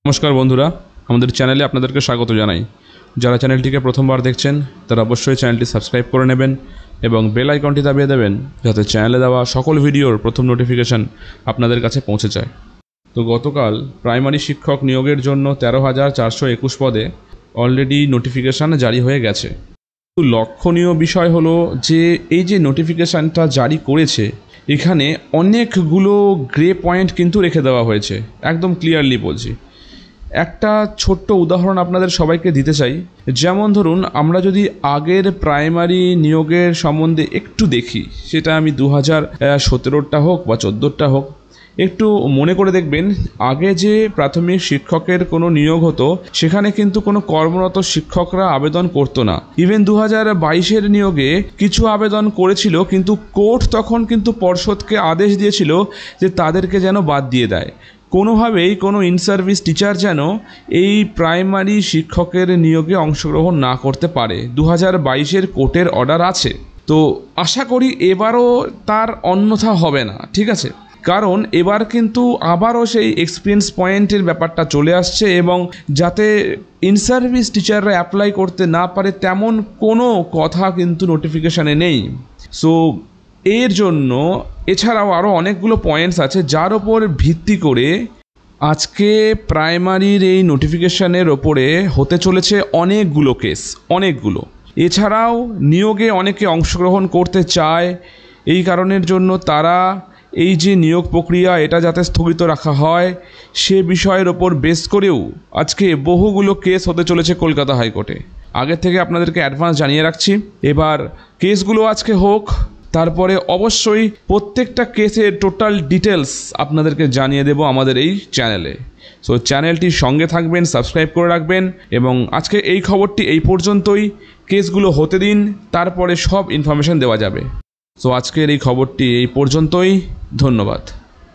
নমস্কার বন্ধুরা, আমাদের চ্যানেলে আপনাদেরকে স্বাগত জানাই। যারা চ্যানেলটিকে প্রথমবার দেখছেন তারা অবশ্যই চ্যানেলটি সাবস্ক্রাইব করে নেবেন এবং বেল আইকনটি দাবিয়ে দেবেন যাতে চ্যানেলে দেওয়া সকল ভিডিওর প্রথম নোটিফিকেশান আপনাদের কাছে পৌঁছে যায়। তো গতকাল প্রাইমারি শিক্ষক নিয়োগের জন্য 13,421 পদে অলরেডি নোটিফিকেশান জারি হয়ে গেছে। তো লক্ষণীয় বিষয় হলো যে এই যে নোটিফিকেশানটা জারি করেছে এখানে অনেকগুলো গ্রে পয়েন্ট কিন্তু রেখে দেওয়া হয়েছে, একদম ক্লিয়ারলি বলছি। একটা ছোট্ট উদাহরণ আপনাদের সবাইকে দিতে চাই। যেমন ধরুন, আমরা যদি আগের প্রাইমারি নিয়োগের সম্বন্ধে একটু দেখি, সেটা আমি 2017টা হোক বা 14টা হোক, একটু মনে করে দেখবেন আগে যে প্রাথমিক শিক্ষকের কোনো নিয়োগ হতো সেখানে কিন্তু কোনো কর্মরত শিক্ষকরা আবেদন করতো না। ইভেন 2022-এর নিয়োগে কিছু আবেদন করেছিল, কিন্তু কোর্ট তখন কিন্তু পর্ষদকে আদেশ দিয়েছিল যে তাদেরকে যেন বাদ দিয়ে দেয়। কোনোভাবেই কোনো ইন সার্ভিস টিচার যেন এই প্রাইমারি শিক্ষকের নিয়োগে অংশগ্রহণ না করতে পারে। 2022-এর কোর্টের অর্ডার আছে। তো আশা করি এবারও তার অন্যথা হবে না, ঠিক আছে? কারণ এবার কিন্তু আবারও সেই এক্সপিরিয়েন্স পয়েন্টের ব্যাপারটা চলে আসছে এবং যাতে ইন সার্ভিস টিচাররা অ্যাপ্লাই করতে না পারে তেমন কোনো কথা কিন্তু নোটিফিকেশানে নেই। সো এর জন্য এছাড়াও আরও অনেকগুলো পয়েন্টস আছে যার ওপর ভিত্তি করে আজকে প্রাইমারির এই নোটিফিকেশানের ওপরে হতে চলেছে অনেকগুলো। এছাড়াও নিয়োগে অনেকে অংশগ্রহণ করতে চায়, এই কারণের জন্য তারা এই যে নিয়োগ প্রক্রিয়া এটা যাতে স্থগিত রাখা হয় সে বিষয়ের ওপর বেস করেও আজকে বহুগুলো কেস হতে চলেছে কলকাতা হাইকোর্টে। আগে থেকে আপনাদেরকে অ্যাডভান্স জানিয়ে রাখছি, এবার কেসগুলো আজকে হোক, তারপরে অবশ্যই প্রত্যেকটা কেসের টোটাল ডিটেলস আপনাদেরকে জানিয়ে দেব আমাদের এই চ্যানেলে। সো চ্যানেলটির সঙ্গে থাকবেন, সাবস্ক্রাইব করে রাখবেন এবং আজকে এই খবরটি এই পর্যন্তই। কেসগুলো হতে দিন, তারপরে সব ইনফরমেশন দেওয়া যাবে। সো আজকের এই খবরটি এই পর্যন্তই। ধন্যবাদ।